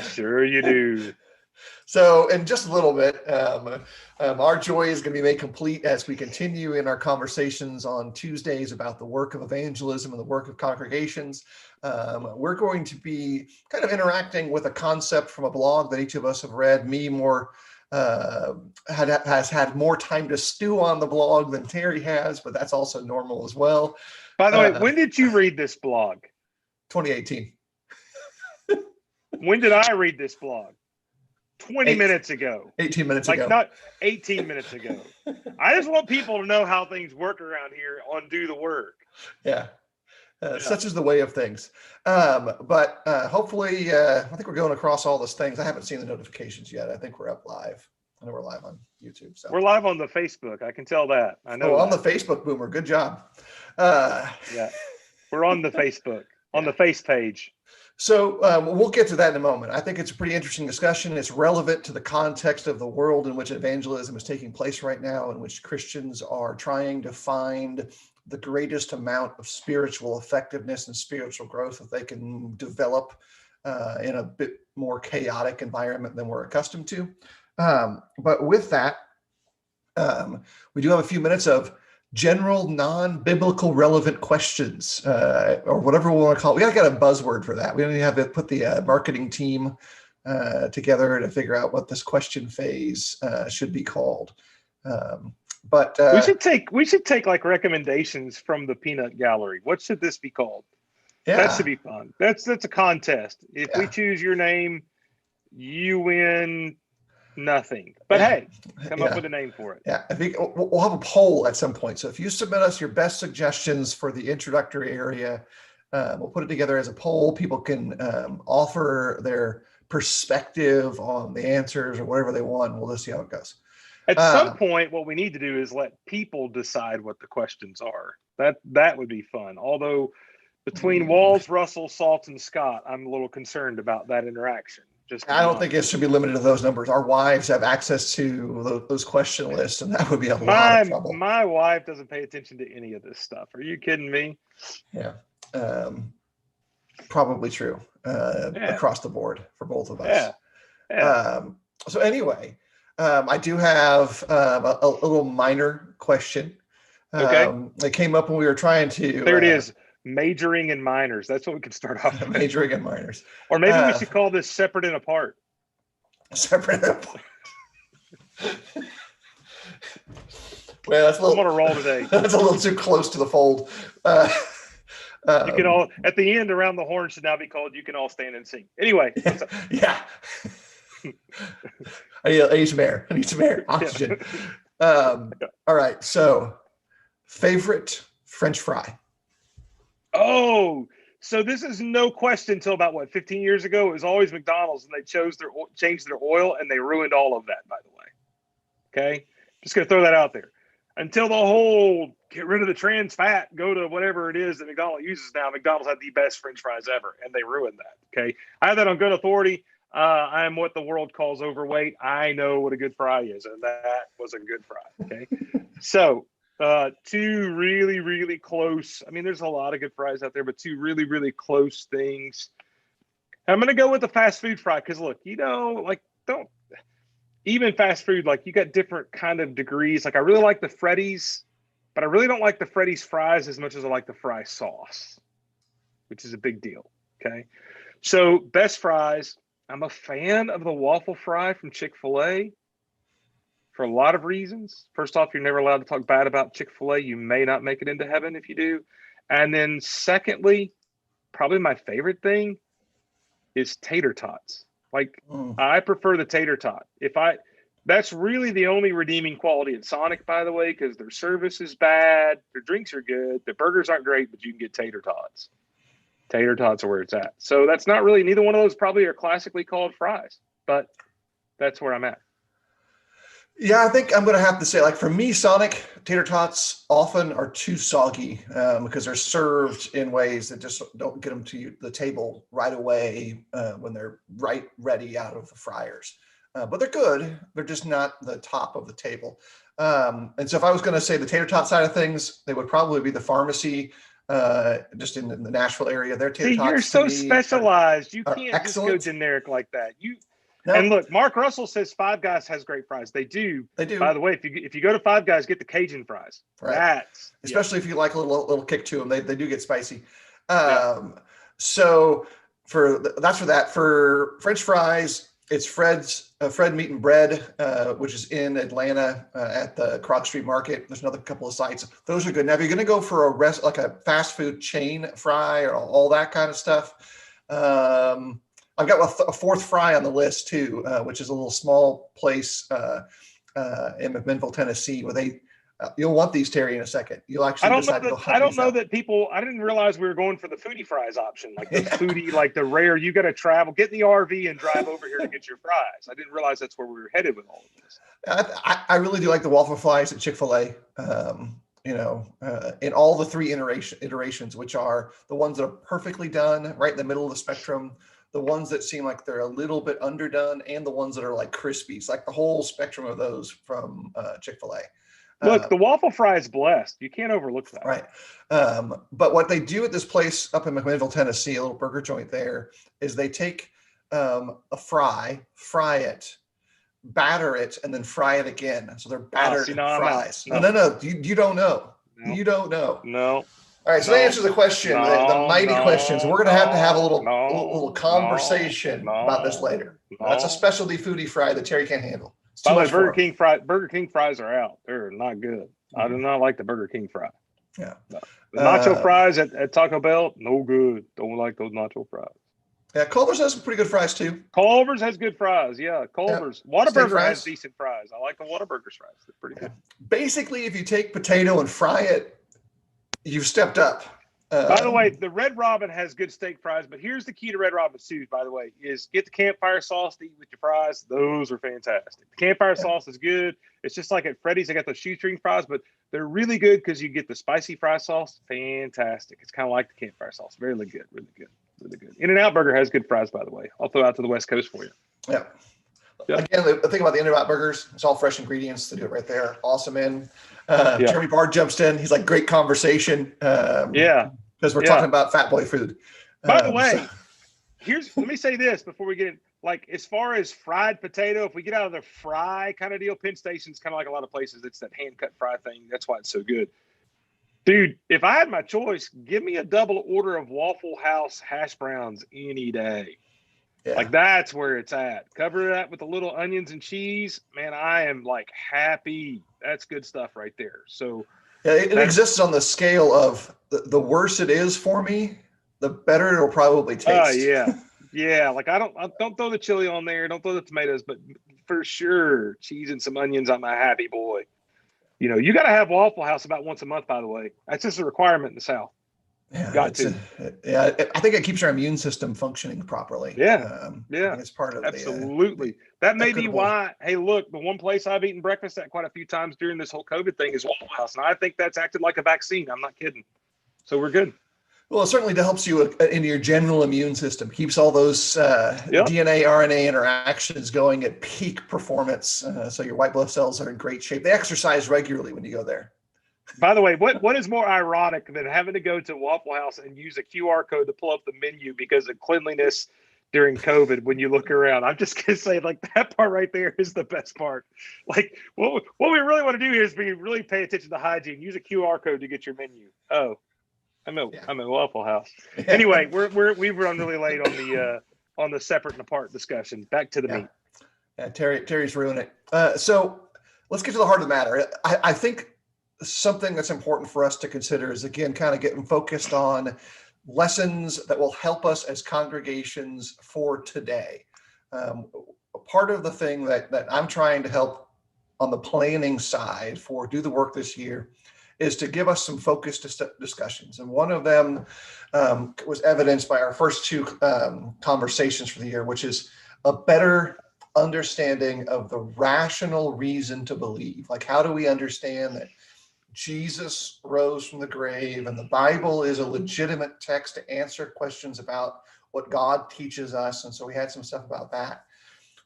sure you do. So in just a little bit, our joy is going to be made complete as we continue in our conversations on Tuesdays about the work of evangelism and the work of congregations. We're going to be kind of interacting with a concept from a blog that each of us have read. Me more has had more time to stew on the blog than Terry has, but that's also normal as well. By the way, when did you read this blog? 2018. When did I read this blog? 20 minutes ago. 18 minutes ago. Like not 18 minutes ago. I just want people to know how things work around here on Do the Work. Yeah. Such is the way of things. But hopefully, I think we're going across all those things. I haven't seen the notifications yet. I think we're up live. I know we're live on YouTube. So we're live on the Facebook. I can tell that. I know. On the Facebook, Boomer. Good job. Yeah. We're on the Facebook, on the face page. So we'll get to that in a moment. I think it's a pretty interesting discussion. It's relevant to the context of the world in which evangelism is taking place right now, in which Christians are trying to find the greatest amount of spiritual effectiveness and spiritual growth that they can develop in a bit more chaotic environment than we're accustomed to. But with that, we do have a few minutes of general non-biblical relevant questions, or whatever we want to call it. We got to get a buzzword for that. We don't even have to put the marketing team together to figure out what this question phase should be called. But we should take like recommendations from the peanut gallery. What should this be called? Yeah. That should be fun. That's a contest. If we choose your name, you win nothing. But hey, come up with a name for it. Yeah, I think we'll have a poll at some point. So if you submit us your best suggestions for the introductory area, we'll put it together as a poll. People can offer their perspective on the answers or whatever they want. We'll just see how it goes. At some point, what we need to do is let people decide what the questions are. That would be fun. Although between Walls, Russell, Salt, and Scott, I'm a little concerned about that interaction. I don't think it should be limited to those numbers. Our wives have access to those question lists, and that would be a lot of trouble. My wife doesn't pay attention to any of this stuff. Are you kidding me? Yeah. Probably true across the board for both of us. Yeah. So anyway, I do have a little minor question. It came up when we were trying to. There it is. Majoring in minors. That's what we could start off with. Majoring in minors. Or maybe we should call this separate and apart. Separate and apart. Well, that's a little. I'm on a roll today. That's a little too close to the fold. You can all, at the end, around the horn should now be called "You Can All Stand and Sing." Anyway. Yeah. I need some air. Oxygen. All right. So, favorite French fry? Oh, so this is no question until about 15 years ago. It was always McDonald's, and they changed their oil, and they ruined all of that, by the way. Okay, just gonna throw that out there. Until the whole get rid of the trans fat, go to whatever it is that McDonald's uses now. McDonald's had the best French fries ever, and they ruined that. Okay, I have that on good authority. I am what the world calls overweight. I know what a good fry is, and that was a good fry. Okay, so. Two really, really close. I mean, there's a lot of good fries out there, but two really, really close things. I'm going to go with the fast food fry because, look, even fast food, like you got different kind of degrees. Like I really like the Freddy's, but I really don't like the Freddy's fries as much as I like the fry sauce, which is a big deal. Okay. So best fries. I'm a fan of the waffle fry from Chick-fil-A. For a lot of reasons. First off, you're never allowed to talk bad about Chick-fil-A. You may not make it into heaven if you do. And then secondly, probably my favorite thing is tater tots. I prefer the tater tot. That's really the only redeeming quality at Sonic, by the way, because their service is bad. Their drinks are good. Their burgers aren't great, but you can get tater tots. Tater tots are where it's at. So that's not really, neither one of those probably are classically called fries, but that's where I'm at. Yeah, I think I'm going to have to say, like for me, Sonic tater tots often are too soggy because they're served in ways that just don't get them to the table right away when they're ready out of the fryers. But they're good. They're just not the top of the table. And so if I was going to say the tater tot side of things, they would probably be the Pharmacy just in the Nashville area. Their See, you're TikToks to so me specialized. You are can't just go excellent. generic like that. No, And look, Mark Russell says Five Guys has great fries. They do. they do. By the way, if you go to Five Guys, get the Cajun fries. Right. Especially if you like a little kick to them. They do get spicy. So that's for that. For French fries, it's Fred Meat and Bread, which is in Atlanta at the Krog Street Market. There's another couple of sites. Those are good. Now, if you're going to go for like a fast food chain fry or all that kind of stuff, I've got a fourth fry on the list too, which is a little small place in McMinnville, Tennessee, where you'll want these, Terry, in a second. You'll actually decide to go hunt. I don't know that people. I didn't realize we were going for the foodie fries option, like the foodie, like the rare. You got to travel, get in the RV, and drive over here to get your fries. I didn't realize that's where we were headed with all of this. I really do like the waffle fries at Chick-fil-A. In all the three iterations, which are the ones that are perfectly done, right in the middle of the spectrum, the ones that seem like they're a little bit underdone, and the ones that are like crispy. It's like the whole spectrum of those from Chick-fil-A. Look, the waffle fry is blessed. You can't overlook that. Right. But what they do at this place up in McMinnville, Tennessee, a little burger joint there, is they take a fry it, batter it, and then fry it again. So they're battered fries. No. You don't know. No. You don't know. No. All right. So that answers the question, the mighty questions. We're going to have a little conversation about this later. That's a specialty foodie fry that Terry can't handle. By the way, Burger King fries are out. They're not good. I do not like the Burger King fry. Yeah. No. The nacho fries at Taco Bell, no good. Don't like those nacho fries. Yeah, Culver's has some pretty good fries too. Culver's has good fries. Yeah, Culver's. Yeah. Whataburger has decent fries. I like the Whataburger's fries. They're pretty good. Basically, if you take potato and fry it, you've stepped up. By the way, the Red Robin has good steak fries, but here's the key to Red Robin's too, by the way, is get the campfire sauce to eat with your fries. Those are fantastic. The campfire sauce is good. It's just like at Freddy's, they got those shoestring fries, but they're really good because you get the spicy fry sauce. Fantastic. It's kind of like the campfire sauce. Really good, really good, really good. In-N-Out Burger has good fries, by the way. I'll throw out to the West Coast for you. Yeah. Again, the thing about the In-N-Out burgers, it's all fresh ingredients. They do it right there. Awesome. Jeremy Bard jumps in. He's like, great conversation. Because we're talking about fat boy food. By the way, let me say this before we get in. Like, as far as fried potato, if we get out of the fry kind of deal, Penn Station's kind of like a lot of places. It's that hand cut fry thing. That's why it's so good. Dude, if I had my choice, give me a double order of Waffle House hash browns any day. Yeah. Like, that's where it's at. Cover that with a little onions and cheese. Man, I am like happy. That's good stuff right there. So yeah, it exists on the scale of the worse it is for me, the better it'll probably taste. Yeah. Like don't throw the chili on there. Don't throw the tomatoes, but for sure, cheese and some onions. I'm a happy boy. You got to have Waffle House about once a month, by the way. That's just a requirement in the South. Yeah, I think it keeps our immune system functioning properly. It's part of absolutely. That may be why. Hey, look, the one place I've eaten breakfast at quite a few times during this whole COVID thing is Waffle House, and I think that's acted like a vaccine. I'm not kidding. So we're good. Well, it certainly helps you in your general immune system. Keeps all those DNA, RNA interactions going at peak performance. So your white blood cells are in great shape. They exercise regularly when you go there. By the way, what is more ironic than having to go to Waffle House and use a QR code to pull up the menu because of cleanliness during COVID when you look around? I'm just going to say, like, that part right there is the best part. Like, what we really want to do here is we really pay attention to hygiene. Use a QR code to get your menu. Oh, I'm at Waffle House. Anyway, we've run really late on the separate and apart discussion. Back to the meat. Yeah, Terry's ruining it. So let's get to the heart of the matter. I think something that's important for us to consider is, again, kind of getting focused on lessons that will help us as congregations for today. Part of the thing that I'm trying to help on the planning side for Do the Work this year is to give us some focused discussions. And one of them was evidenced by our first two conversations for the year, which is a better understanding of the rational reason to believe. Like, how do we understand that Jesus rose from the grave and the Bible is a legitimate text to answer questions about what God teaches us? And so we had some stuff about that.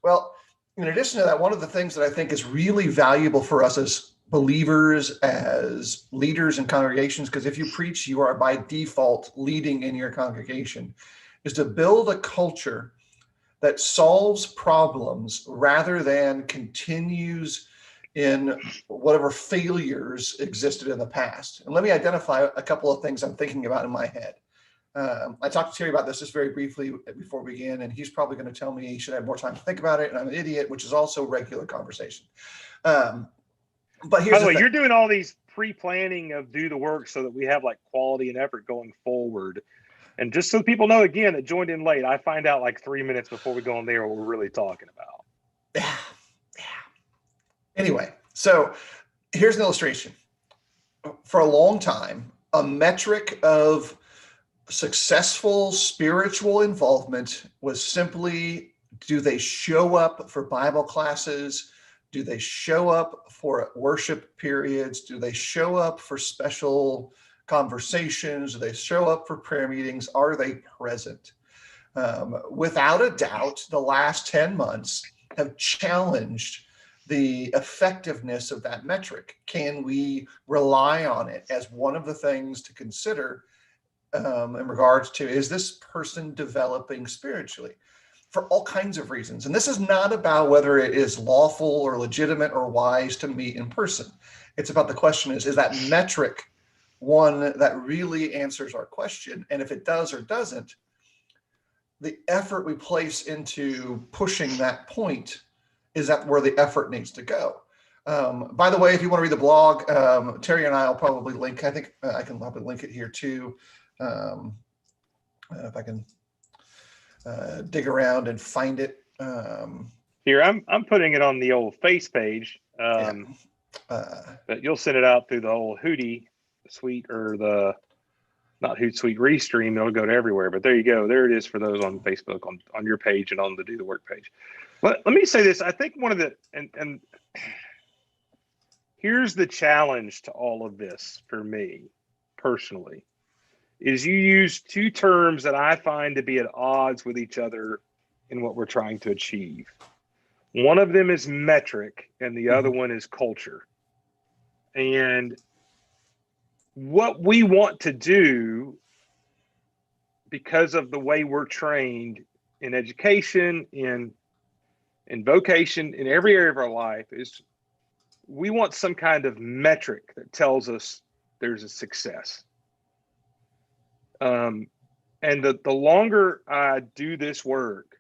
Well, in addition to that, one of the things that I think is really valuable for us believers, as leaders in congregations, because if you preach, you are by default leading in your congregation, is to build a culture that solves problems rather than continues in whatever failures existed in the past. And let me identify a couple of things I'm thinking about in my head. I talked to Terry about this just very briefly before we began, and he's probably going to tell me he should have more time to think about it, and I'm an idiot, which is also regular conversation. But here's By the the way, thing. you're doing all these pre-planning of do the work so that we have like quality and effort going forward. And just so people know, again, that joined in late, I find out like 3 minutes before we go on there what we're really talking about. Yeah. Anyway, so here's an illustration. For a long time, a metric of successful spiritual involvement was simply, do they show up for Bible classes? Do they show up for worship periods? Do they show up for special conversations? Do they show up for prayer meetings? Are they present? Without a doubt, the last 10 months have challenged the effectiveness of that metric. Can we rely on it as one of the things to consider in regards to, is this person developing spiritually? For all kinds of reasons. And this is not about whether it is lawful or legitimate or wise to meet in person. It's about the question is that metric one that really answers our question? And if it does or doesn't, the effort we place into pushing that point, is that where the effort needs to go? By the way, if you want to read the blog, Terry and I will probably link, I think I can probably link it here too. If I can dig around and find it. Here, I'm putting it on the old face page, but you'll send it out through the old Hootie suite or the not Hootsuite Restream. It'll go to everywhere. But there you go. There it is for those on Facebook, on your page and on the Do the Work page. Let me say this. I think one of the and here's the challenge to all of this for me personally, is you use two terms that I find to be at odds with each other in what we're trying to achieve. One of them is metric and the other one is culture. And what we want to do, because of the way we're trained in education, in vocation, in every area of our life, is we want some kind of metric that tells us there's a success. And the longer I do this work,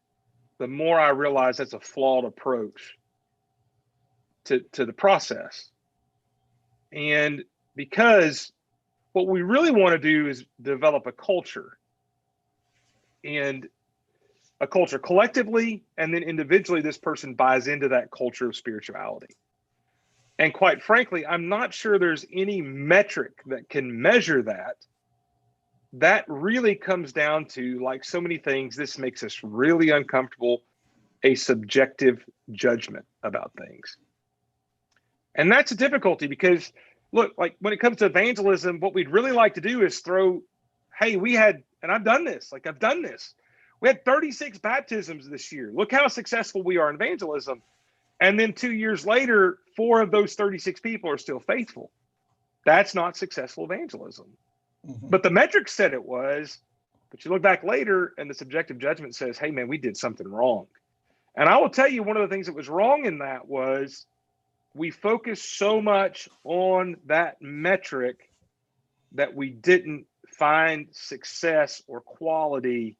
the more I realize that's a flawed approach to the process. And because what we really want to do is develop a culture, and a culture collectively, and then individually, this person buys into that culture of spirituality. And quite frankly, I'm not sure there's any metric that can measure that. That really comes down to, like so many things, this makes us really uncomfortable, a subjective judgment about things. And that's a difficulty because, look, like when it comes to evangelism, what we'd really like to do is throw, hey, we had, and I've done this, we had 36 baptisms this year. Look how successful we are in evangelism. And then 2 years later, 4 of those 36 people are still faithful. That's not successful evangelism. But the metric said it was, but you look back later and the subjective judgment says, hey, man, we did something wrong. And I will tell you, one of the things that was wrong in that was we focused so much on that metric that we didn't find success or quality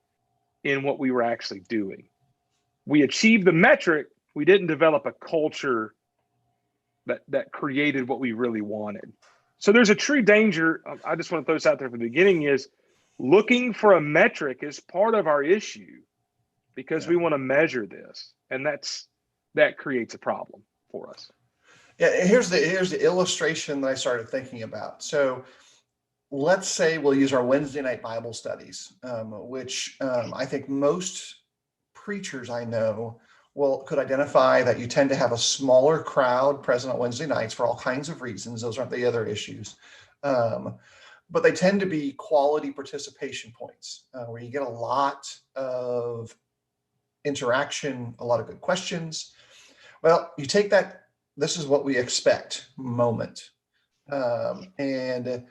in what we were actually doing. We achieved the metric, we didn't develop a culture that created what we really wanted. So there's a true danger. I just want to throw this out there from the beginning, is looking for a metric is part of our issue because we want to measure this. And that creates a problem for us. Yeah, here's the illustration that I started thinking about. So let's say we'll use our Wednesday night Bible studies, which I think most preachers I know could identify that you tend to have a smaller crowd present on Wednesday nights for all kinds of reasons. Those aren't the other issues. But they tend to be quality participation points where you get a lot of interaction, a lot of good questions. Well, you take that this is what we expect moment. And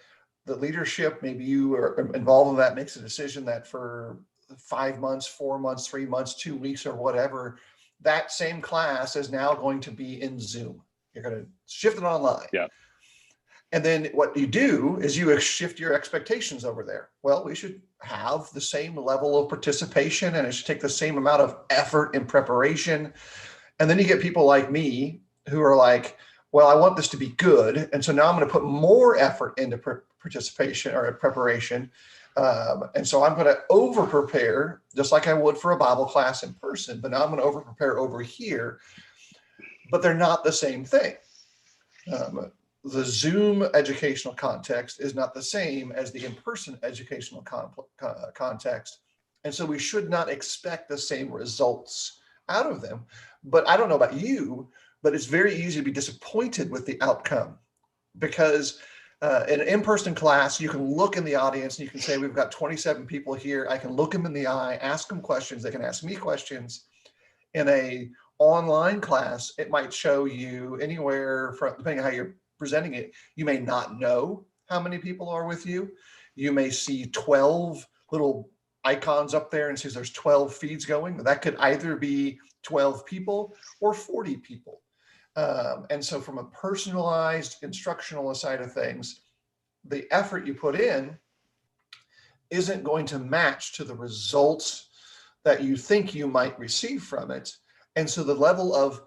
the leadership, maybe you are involved in that, makes a decision that for 5 months, 4 months, 3 months, 2 weeks, or whatever, that same class is now going to be in Zoom. You're going to shift it online. Yeah. And then what you do is you shift your expectations over there. Well, we should have the same level of participation, and it should take the same amount of effort and preparation. And then you get people like me who are like, well, I want this to be good. And so now I'm going to put more effort into participation or preparation. And so I'm going to over prepare just like I would for a Bible class in person, but now I'm going to over prepare over here, but they're not the same thing. The Zoom educational context is not the same as the in-person educational context. And so we should not expect the same results out of them. But I don't know about you, but it's very easy to be disappointed with the outcome, because in an in-person class, you can look in the audience and you can say, we've got 27 people here. I can look them in the eye, ask them questions. They can ask me questions. In a online class, it might show you anywhere from, depending on how you're presenting it, you may not know how many people are with you. You may see 12 little icons up there and says there's 12 feeds going. That could either be 12 people or 40 people. And so from a personalized instructional side of things, the effort you put in isn't going to match to the results that you think you might receive from it. And so the level of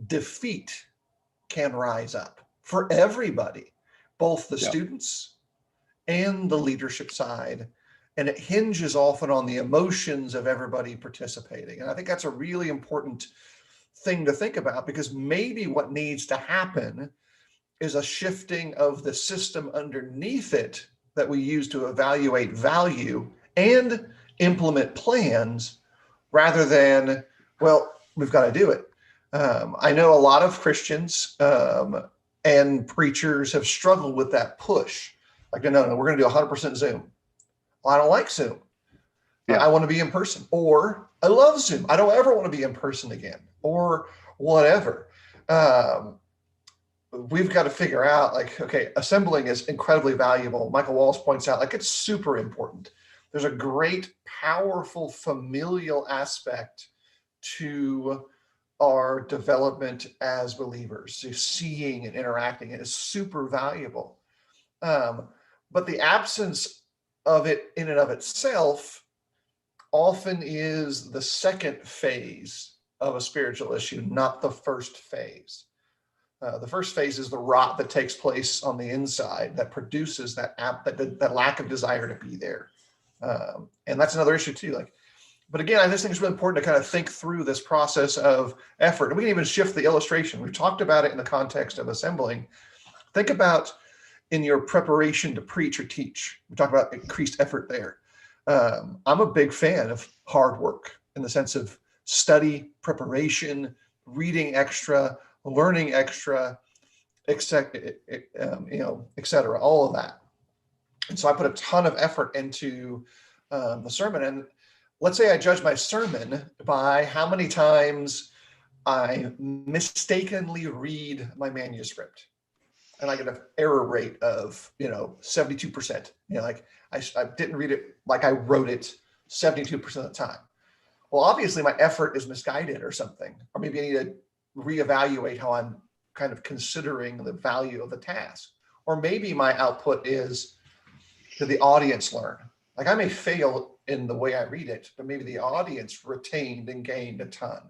defeat can rise up for everybody, both the students and the leadership side. And it hinges often on the emotions of everybody participating. And I think that's a really important thing to think about, because maybe what needs to happen is a shifting of the system underneath it that we use to evaluate value and implement plans, rather than, well, we've got to do it. I know a lot of Christians and preachers have struggled with that push. Like, no, we're going to do 100% Zoom. Well, I don't like Zoom. I want to be in person. Or I love Zoom. I don't ever want to be in person again, or whatever. We've got to figure out, like, okay, assembling is incredibly valuable. Michael Walsh points out, like, it's super important. There's a great, powerful, familial aspect to our development as believers. So seeing and interacting is super valuable. But the absence of it in and of itself often is the second phase of a spiritual issue, not the first phase. The first phase is the rot that takes place on the inside that produces that lack of desire to be there. And that's another issue too. But again, I just think it's really important to kind of think through this process of effort. And we can even shift the illustration. We've talked about it in the context of assembling. Think about in your preparation to preach or teach. We talk about increased effort there. I'm a big fan of hard work in the sense of study, preparation, reading extra, learning extra, et cetera, all of that. And so I put a ton of effort into the sermon. And let's say I judge my sermon by how many times I mistakenly read my manuscript. And I get an error rate of, 72%. I didn't read it like I wrote it 72% of the time. Well, obviously my effort is misguided or something. Or maybe I need to reevaluate how I'm kind of considering the value of the task. Or maybe my output is, did the audience learn? Like, I may fail in the way I read it, but maybe the audience retained and gained a ton.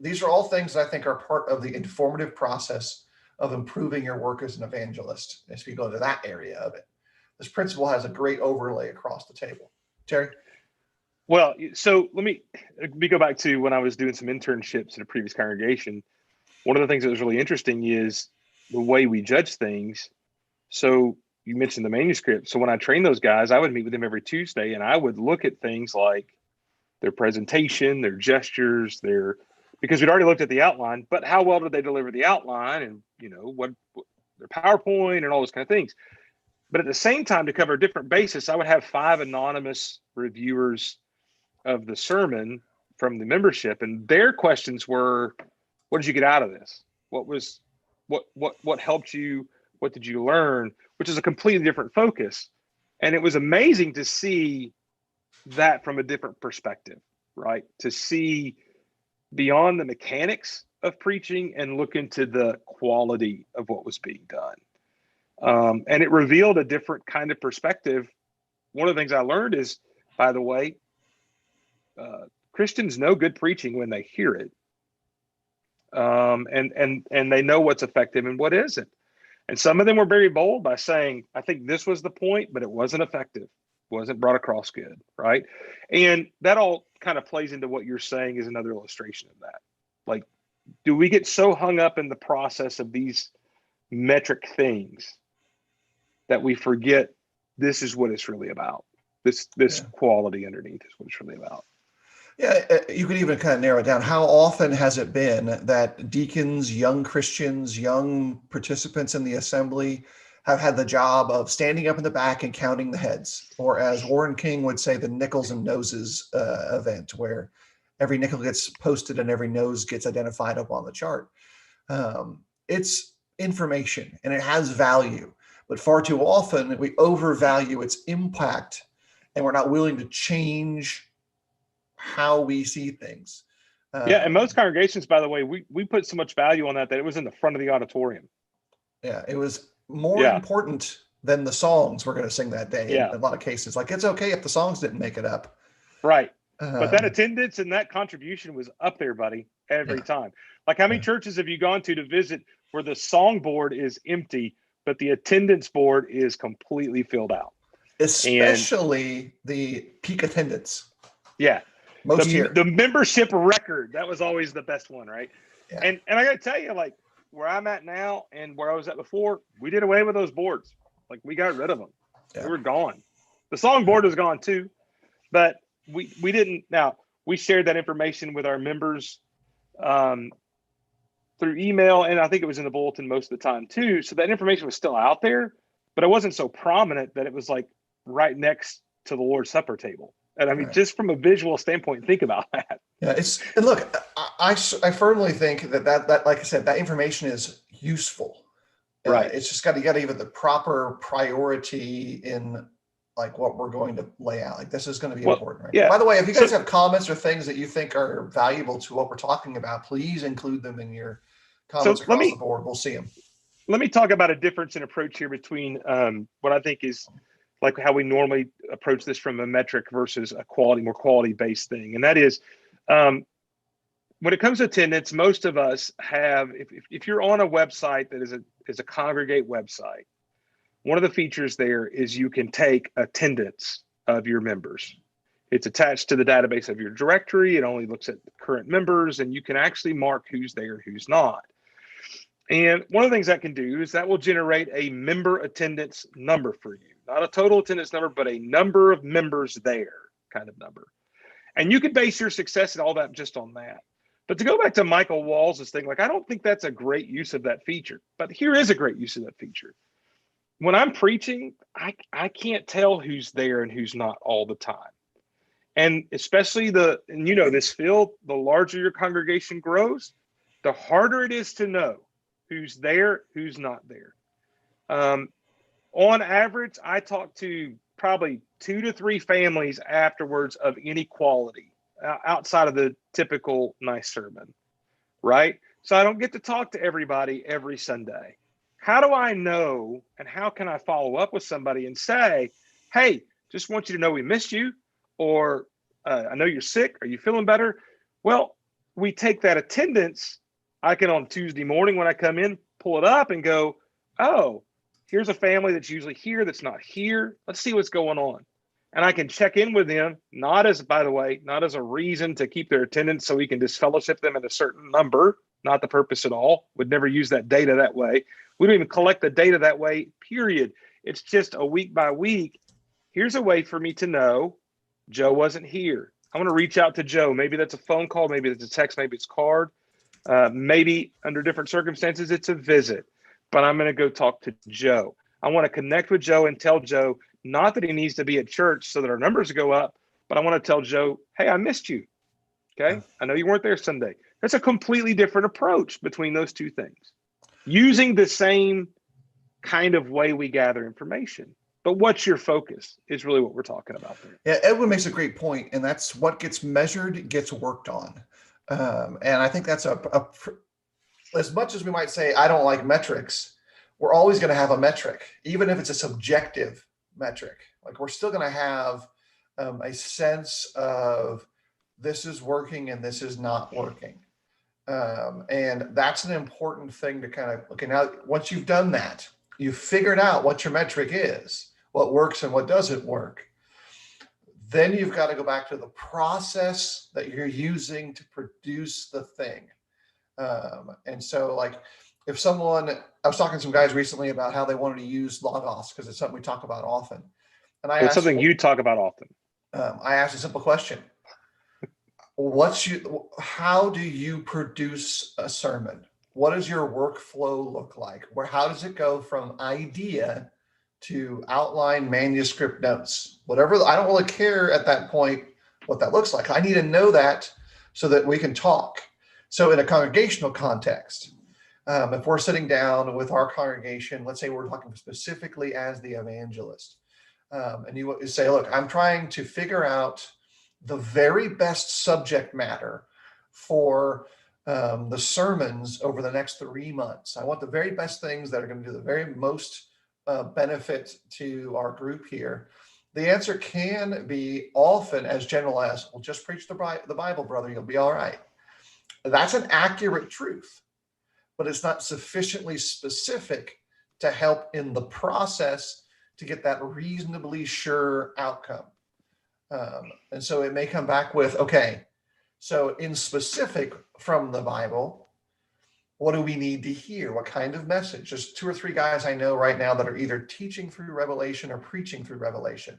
These are all things that I think are part of the informative process of improving your work as an evangelist. As we go into that area of it, this principle has a great overlay across the table. Terry? Well, so let me go back to when I was doing some internships in a previous congregation. One of the things that was really interesting is the way we judge things. So you mentioned the manuscript. So when I trained those guys, I would meet with them every Tuesday, and I would look at things like their presentation, their gestures, because we'd already looked at the outline, but how well did they deliver the outline, and what their PowerPoint and all those kind of things. But at the same time, to cover a different basis, I would have 5 anonymous reviewers of the sermon from the membership, and their questions were, what did you get out of this? what helped you? What did you learn? Which is a completely different focus. And it was amazing to see that from a different perspective, right? To see beyond the mechanics of preaching and look into the quality of what was being done. And it revealed a different kind of perspective. One of the things I learned is, by the way, Christians know good preaching when they hear it. And they know what's effective and what isn't. And some of them were very bold by saying, I think this was the point, but it wasn't effective, wasn't brought across good, right? And that all kind of plays into what you're saying is another illustration of that. Like, do we get so hung up in the process of these metric things that we forget this is what it's really about? This quality underneath is what it's really about. Yeah, you could even kind of narrow it down. How often has it been that deacons, young Christians, young participants in the assembly have had the job of standing up in the back and counting the heads, or as Warren King would say, the nickels and noses event, where every nickel gets posted and every nose gets identified up on the chart? It's information and it has value, but far too often we overvalue its impact and we're not willing to change how we see things. And most congregations, by the way, we put so much value on that it was in the front of the auditorium. Yeah, it was more important than the songs we're going to sing that day. In a lot of cases, like, it's okay if the songs didn't make it up. Right. But that attendance and that contribution was up there, buddy, every time. Like, how many churches have you gone to visit where the song board is empty, but the attendance board is completely filled out? Especially the peak attendance. Yeah. The membership record, that was always the best one, right? Yeah. And I got to tell you, like, where I'm at now and where I was at before, we did away with those boards. Like, we got rid of them. Yeah. They were gone. The song board was gone too, but we didn't. Now, we shared that information with our members through email, and I think it was in the bulletin most of the time too. So that information was still out there, but it wasn't so prominent that it was like right next to the Lord's Supper table. And I mean, just from a visual standpoint, think about that. Yeah, and look, I firmly think that like I said, that information is useful. Right. It's just got to get even the proper priority in like what we're going to lay out. Like, this is going to be important, right? Yeah. By the way, if you guys have comments or things that you think are valuable to what we're talking about, please include them in your comments across the board. We'll see them. Let me talk about a difference in approach here between what I think is like how we normally approach this from a metric versus a more quality-based thing. And that is, when it comes to attendance, most of us have, if you're on a website that is a congregate website, one of the features there is you can take attendance of your members. It's attached to the database of your directory. It only looks at current members, and you can actually mark who's there, who's not. And one of the things that can do is that will generate a member attendance number for you. Not a total attendance number, but a number of members there kind of number. And you can base your success and all that just on that. But to go back to Michael Walls' thing, like, I don't think that's a great use of that feature. But here is a great use of that feature. When I'm preaching, I can't tell who's there and who's not all the time. And especially this field, the larger your congregation grows, the harder it is to know who's there, who's not there. On average, I talk to probably 2 to 3 families afterwards of any quality outside of the typical nice sermon, right? So I don't get to talk to everybody every Sunday. How do I know, and how can I follow up with somebody and say, hey, just want you to know we missed you, or I know you're sick. Are you feeling better? Well, we take that attendance. I can, on Tuesday morning when I come in, pull it up and go, oh, here's a family that's usually here that's not here. Let's see what's going on. And I can check in with them, not as a reason to keep their attendance so we can disfellowship them at a certain number, not the purpose at all. Would never use that data that way. We don't even collect the data that way, period. It's just a week by week. Here's a way for me to know Joe wasn't here. I want to reach out to Joe. Maybe that's a phone call. Maybe it's a text. Maybe it's card. Maybe under different circumstances, it's a visit. But I'm going to go talk to Joe. I want to connect with Joe and tell Joe, not that he needs to be at church so that our numbers go up, but I want to tell Joe, hey, I missed you. Okay. I know you weren't there Sunday. That's a completely different approach between those two things. Using the same kind of way we gather information. But what's your focus is really what we're talking about there. Yeah, Edwin makes a great point, and that's what gets measured gets worked on. And I think that's as much as we might say, I don't like metrics, we're always going to have a metric, even if it's a subjective metric. Like we're still going to have a sense of this is working and this is not working. And that's an important thing to kind of, okay, now once you've done that, you've figured out what your metric is, what works and what doesn't work. Then you've got to go back to the process that you're using to produce the thing. And so like if someone, I was talking to some guys recently about how they wanted to use Logos because it's something we talk about often. And it's something you talk about often. I asked a simple question. How do you produce a sermon? What does your workflow look like? How does it go from idea to outline, manuscript, notes? Whatever, I don't really care at that point what that looks like. I need to know that so that we can talk. So in a congregational context, if we're sitting down with our congregation, let's say we're talking specifically as the evangelist, and you say, look, I'm trying to figure out the very best subject matter for the sermons over the next 3 months. I want the very best things that are going to do the very most benefit to our group here. The answer can be often as general as, well, just preach the Bible, brother, you'll be all right. That's an accurate truth, but it's not sufficiently specific to help in the process to get that reasonably sure outcome. And so it may come back with, okay, so in specific from the Bible, what do we need to hear? What kind of message? There's 2 or 3 guys I know right now that are either teaching through Revelation or preaching through Revelation.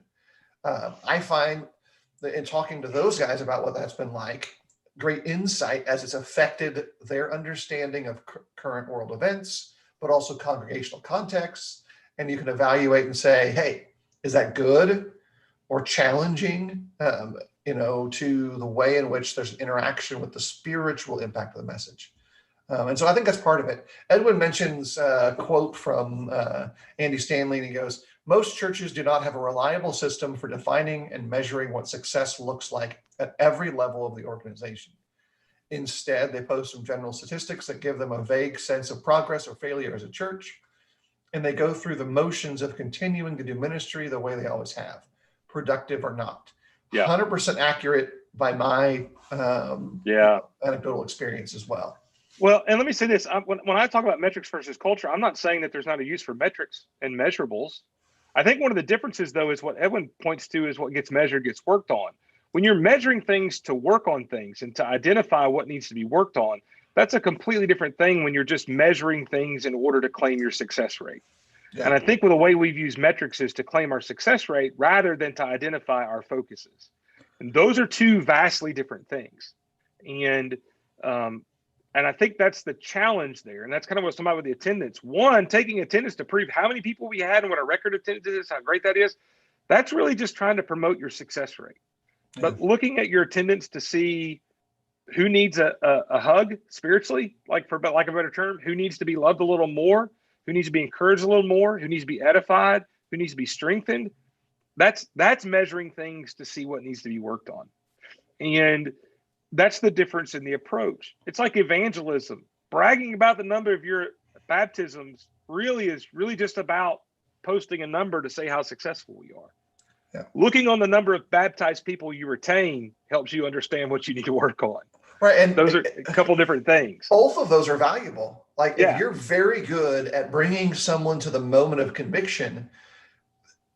I find that in talking to those guys about what that's been like, great insight as it's affected their understanding of current world events, but also congregational contexts. And you can evaluate and say, hey, is that good or challenging, to the way in which there's interaction with the spiritual impact of the message. And so I think that's part of it. Edwin mentions a quote from Andy Stanley, and he goes, most churches do not have a reliable system for defining and measuring what success looks like at every level of the organization. Instead, they post some general statistics that give them a vague sense of progress or failure as a church, and they go through the motions of continuing to do ministry the way they always have, productive or not. Yeah. 100% accurate by my anecdotal experience as well. Well, and let me say this. When I talk about metrics versus culture, I'm not saying that there's not a use for metrics and measurables. I think one of the differences, though, is what Edwin points to is what gets measured gets worked on. When you're measuring things to work on things and to identify what needs to be worked on, that's a completely different thing when you're just measuring things in order to claim your success rate. Yeah. And I think the way we've used metrics is to claim our success rate rather than to identify our focuses. And those are 2 vastly different things. And I think that's the challenge there. And that's kind of what's talking about with the attendance. One, taking attendance to prove how many people we had and what our record attendance is, how great that is. That's really just trying to promote your success rate. Yeah. But looking at your attendance to see who needs a hug spiritually, like for lack of a better term, who needs to be loved a little more, who needs to be encouraged a little more, who needs to be edified, who needs to be strengthened. That's measuring things to see what needs to be worked on. And that's the difference in the approach. It's like evangelism. Bragging about the number of your baptisms is really just about posting a number to say how successful we are. Yeah. Looking on the number of baptized people you retain helps you understand what you need to work on. Right. And those are a couple different things. Both of those are valuable. Like if you're very good at bringing someone to the moment of conviction,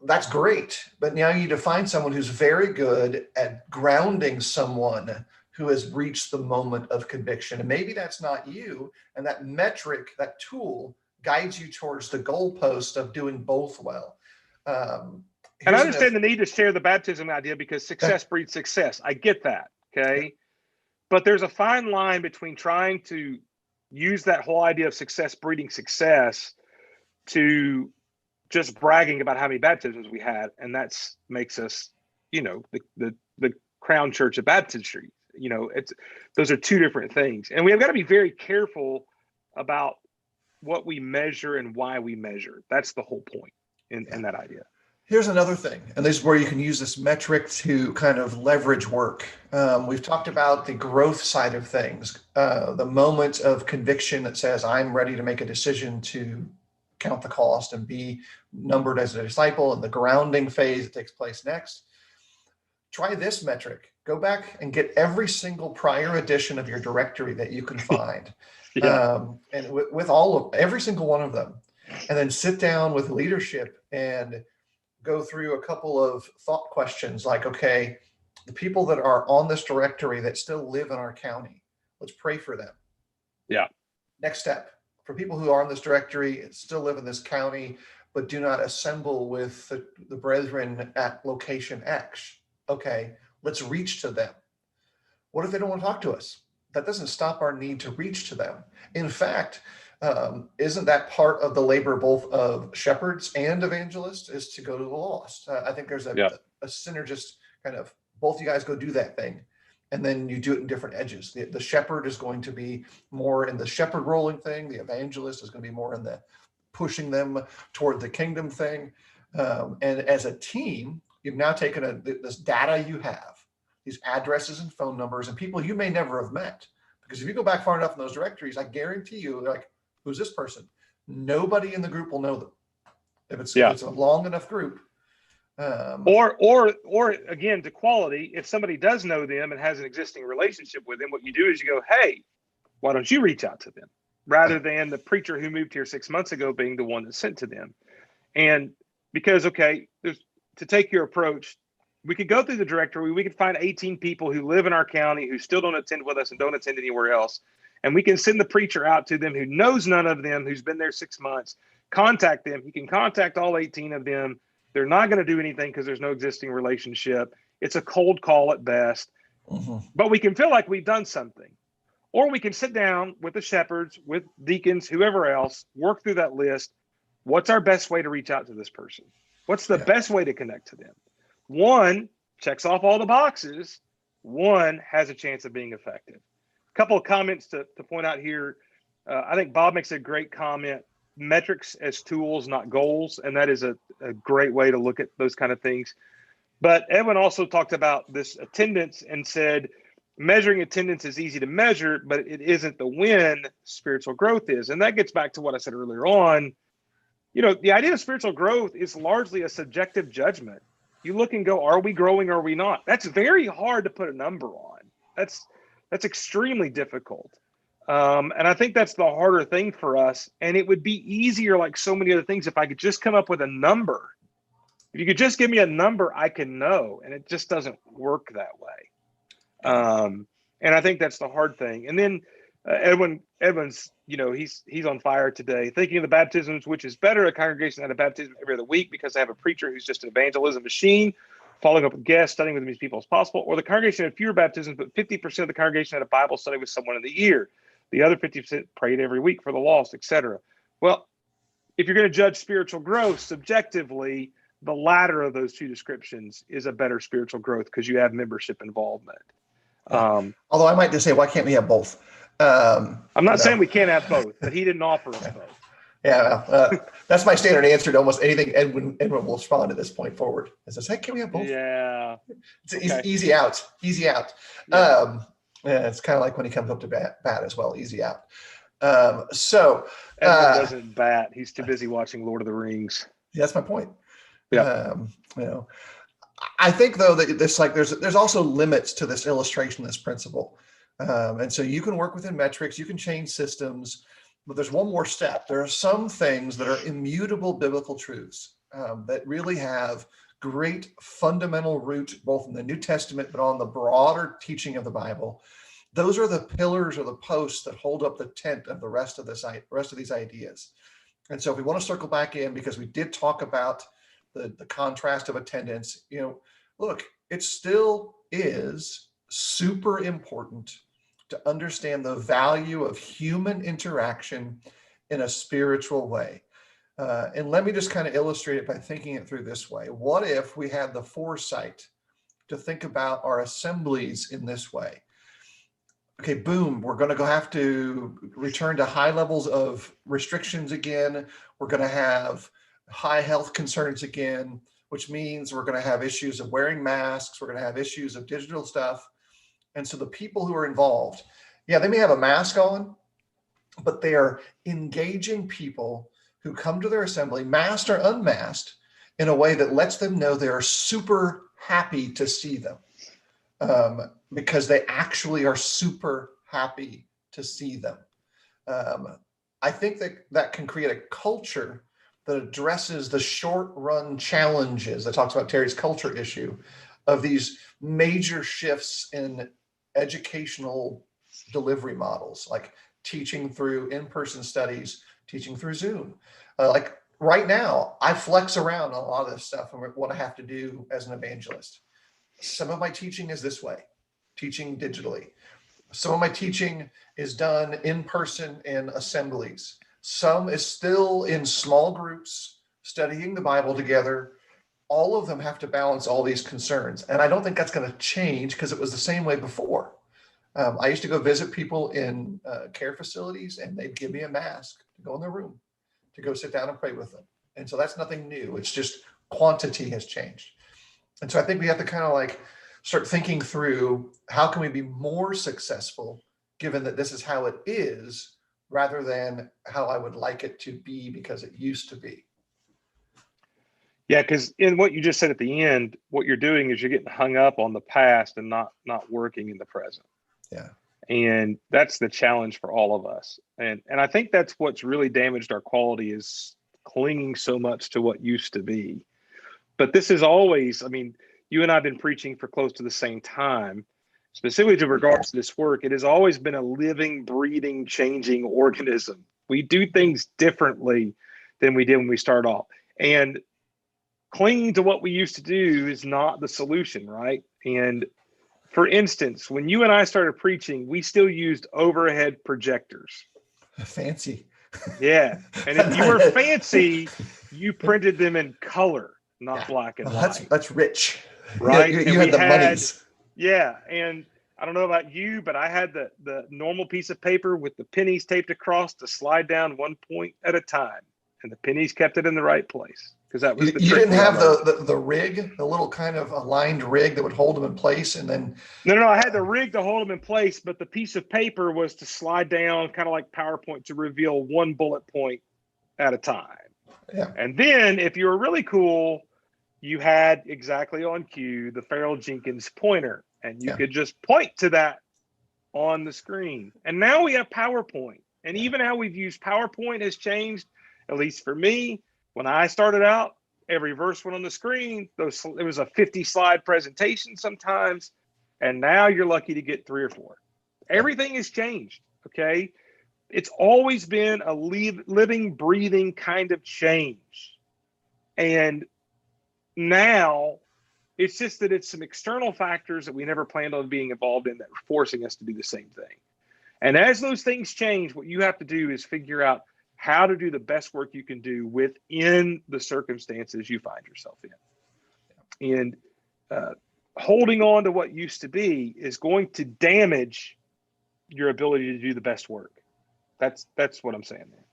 that's great. But now you need to find someone who's very good at grounding someone who has reached the moment of conviction. And maybe that's not you. And that metric, that tool guides you towards the goalpost of doing both well. And I understand the need to share the baptism idea because success breeds success. I get that. Okay. Yeah. But there's a fine line between trying to use that whole idea of success breeding success to just bragging about how many baptisms we had. And that makes us, the crown church of baptistry. those are two different things. And we have got to be very careful about what we measure and why we measure. That's the whole point in that idea. Here's another thing, and this is where you can use this metric to kind of leverage work. We've talked about the growth side of things, the moment of conviction that says, I'm ready to make a decision to count the cost and be numbered as a disciple, and the grounding phase that takes place next. Try this metric. Go back and get every single prior edition of your directory that you can find, and with every single one of them, and then sit down with leadership and go through a couple of thought questions like, okay, the people that are on this directory that still live in our county, let's pray for them. Yeah. Next step, for people who are on this directory and still live in this county, but do not assemble with the brethren at location X. Okay, let's reach to them. What if they don't want to talk to us? That doesn't stop our need to reach to them. In fact, isn't that part of the labor both of shepherds and evangelists, is to go to the lost? I think there's a synergist kind of, both you guys go do that thing, and then you do it in different edges. The shepherd is going to be more in the shepherd rolling thing. The evangelist is going to be more in the pushing them toward the kingdom thing. And as a team, you've now taken this data you have, these addresses and phone numbers and people you may never have met. Because if you go back far enough in those directories, I guarantee you, they're like, who's this person? Nobody in the group will know them. If it's a long enough group. Or again, to quality, if somebody does know them and has an existing relationship with them, what you do is you go, hey, why don't you reach out to them? Rather than the preacher who moved here 6 months ago being the one that's sent to them. And because, to take your approach, we could go through the directory, we could find 18 people who live in our county who still don't attend with us and don't attend anywhere else. And we can send the preacher out to them who knows none of them, who's been there 6 months, contact them. He can contact all 18 of them. They're not going to do anything because there's no existing relationship. It's a cold call at best, but we can feel like we've done something. Or we can sit down with the shepherds, with deacons, whoever else, work through that list. What's our best way to reach out to this person? What's the best way to connect to them? One checks off all the boxes. One has a chance of being effective. A couple of comments to point out here. I think Bob makes a great comment. Metrics as tools, not goals. And that is a great way to look at those kind of things. But Edwin also talked about this attendance and said, measuring attendance is easy to measure, but it isn't the when spiritual growth is. And that gets back to what I said earlier on. The idea of spiritual growth is largely a subjective judgment. You look and go, are we growing or are we not? That's very hard to put a number on. That's extremely difficult. And I think that's the harder thing for us. And it would be easier, like so many other things, if I could just come up with a number. If you could just give me a number, I can know. And it just doesn't work that way. And I think that's the hard thing. And then Edwin's, he's on fire today, thinking of the baptisms, which is better, a congregation that had a baptism every other week because they have a preacher who's just an evangelism machine, following up with guests, studying with as many people as possible, or the congregation had fewer baptisms, but 50% of the congregation had a Bible study with someone in the year. The other 50% prayed every week for the lost, etc. Well, if you're going to judge spiritual growth subjectively, the latter of those two descriptions is a better spiritual growth because you have membership involvement. Although I might just say, why can't we have both? I'm not saying we can't have both, but he didn't offer us both. Yeah, that's my standard answer to almost anything Edwin will respond at this point forward. It says, hey, can we have both? Yeah. It's easy out. Yeah. It's kind of like when he comes up to bat as well, easy out. So Edwin doesn't bat. He's too busy watching Lord of the Rings. Yeah, that's my point. Yeah. I think though that there's also limits to this illustration, this principle. And so you can work within metrics, you can change systems, but there's one more step. There are some things that are immutable biblical truths that really have great fundamental root, both in the New Testament, but on the broader teaching of the Bible. Those are the pillars or the posts that hold up the tent of the rest of these ideas. And so if we want to circle back in, because we did talk about the contrast of attendance, look, it still is super important to understand the value of human interaction in a spiritual way. And let me just kind of illustrate it by thinking it through this way. What if we had the foresight to think about our assemblies in this way? okay, boom, we're going to have to return to high levels of restrictions again. We're going to have high health concerns again, which means we're going to have issues of wearing masks. We're going to have issues of digital stuff. And so the people who are involved, yeah, they may have a mask on, but they are engaging people who come to their assembly, masked or unmasked, in a way that lets them know they are super happy to see them, because they actually are super happy to see them. I think that can create a culture that addresses the short run challenges that talks about Terry's culture issue of these major shifts in educational delivery models, like teaching through in-person studies, teaching through Zoom. Like right now, I flex around on a lot of this stuff and what I have to do as an evangelist. Some of my teaching is this way, teaching digitally. Some of my teaching is done in person in assemblies. Some is still in small groups, studying the Bible together. All of them have to balance all these concerns. And I don't think that's going to change because it was the same way before. I used to go visit people in care facilities, and they'd give me a mask to go in their room, to go sit down and pray with them. And so that's nothing new. It's just quantity has changed. And so I think we have to kind of like start thinking through how can we be more successful given that this is how it is, rather than how I would like it to be because it used to be. Yeah, because in what you just said at the end, what you're doing is you're getting hung up on the past and not working in the present. Yeah. And that's the challenge for all of us. And I think that's what's really damaged our quality, is clinging so much to what used to be. But this is always, I mean, you and I have been preaching for close to the same time, specifically to regards to this work. It has always been a living, breathing, changing organism. We do things differently than we did when we started off. And clinging to what we used to do is not the solution, right? And for instance, when you and I started preaching, we still used overhead projectors. Fancy. Yeah. And if you were fancy, you printed them in color, not black and white. That's rich. Right. You had the monies. Yeah. And I don't know about you, but I had the normal piece of paper with the pennies taped across to slide down one point at a time. And the pennies kept it in the right place. Because that was the you didn't have the rig, the little kind of aligned rig that would hold them in place, and then no, I had the rig to hold them in place, but the piece of paper was to slide down, kind of like PowerPoint, to reveal one bullet point at a time. Yeah. And then if you were really cool, you had exactly on cue the Farrell Jenkins pointer, and you could just point to that on the screen. And now we have PowerPoint, and even how we've used PowerPoint has changed, at least for me. When I started out, every verse went on the screen. It was a 50-slide presentation sometimes, and now you're lucky to get 3 or 4. Everything has changed, okay? It's always been a living, breathing kind of change. And now it's just that it's some external factors that we never planned on being involved in that are forcing us to do the same thing. And as those things change, what you have to do is figure out how to do the best work you can do within the circumstances you find yourself in. And holding on to what used to be is going to damage your ability to do the best work. That's what I'm saying there.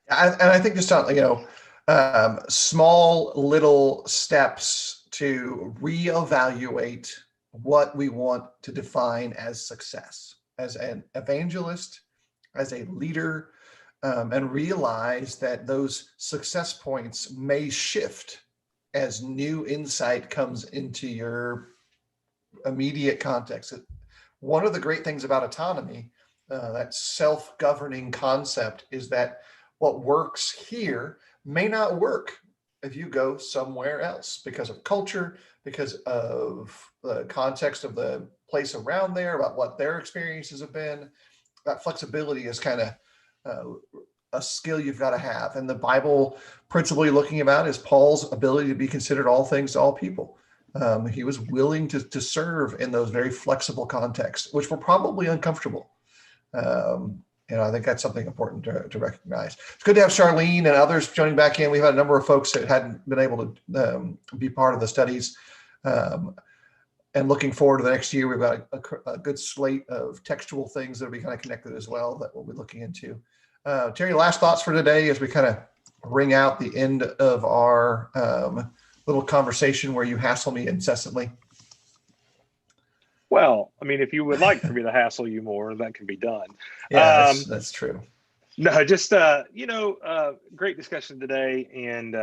And I think just on, small little steps to reevaluate what we want to define as success as an evangelist, as a leader, and realize that those success points may shift as new insight comes into your immediate context. One of the great things about autonomy, that self-governing concept, is that what works here may not work if you go somewhere else because of culture, because of the context of the place around there, about what their experiences have been. That flexibility is kind of a skill you've got to have. And the Bible principle you're looking about is Paul's ability to be considered all things to all people. He was willing to serve in those very flexible contexts, which were probably uncomfortable. I think that's something important to recognize. It's good to have Charlene and others joining back in. We've had a number of folks that hadn't been able to be part of the studies. and looking forward to the next year. We've got a good slate of textual things that will be kind of connected as well that we'll be looking into. Terry, last thoughts for today as we kind of ring out the end of our little conversation where you hassle me incessantly. Well, I mean, if you would like for me to hassle you more, that can be done. Yeah, that's true. No, just, great discussion today. And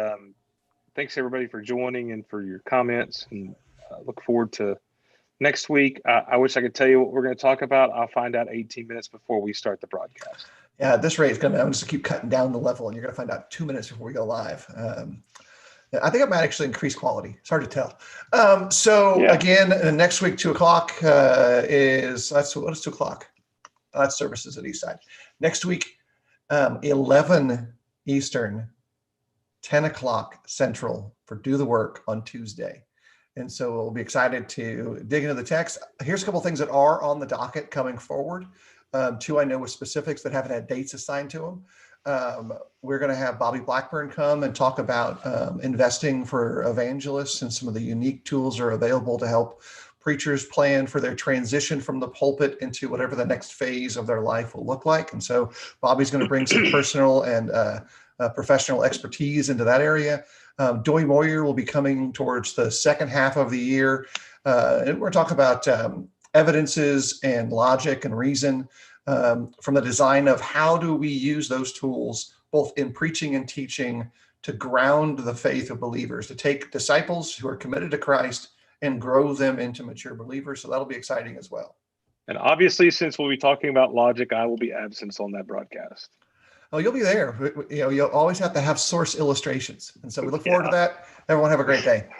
thanks everybody for joining and for your comments, and look forward to next week. I wish I could tell you what we're going to talk about. I'll find out 18 minutes before we start the broadcast. Yeah, at this rate, I'm just keep cutting down the level, and you're going to find out 2 minutes before we go live. I think it might actually increase quality. It's hard to tell. Again, next week, 2:00 what is 2:00? That's services at Eastside. Next week, 11 Eastern, 10:00 Central for Do the Work on Tuesday. And so we'll be excited to dig into the text. Here's a couple of things that are on the docket coming forward. Two I know with specifics that haven't had dates assigned to them. We're going to have Bobby Blackburn come and talk about investing for evangelists and some of the unique tools that are available to help preachers plan for their transition from the pulpit into whatever the next phase of their life will look like. And so Bobby's going to bring some personal and professional expertise into that area. Doy Moyer will be coming towards the second half of the year. And we're talking about evidences and logic and reason from the design of how do we use those tools both in preaching and teaching to ground the faith of believers, to take disciples who are committed to Christ and grow them into mature believers. So that'll be exciting as well. And obviously, since we'll be talking about logic, I will be absent on that broadcast. Oh, you'll be there. You'll always have to have source illustrations. And so we look forward to that. Everyone have a great day. Take care.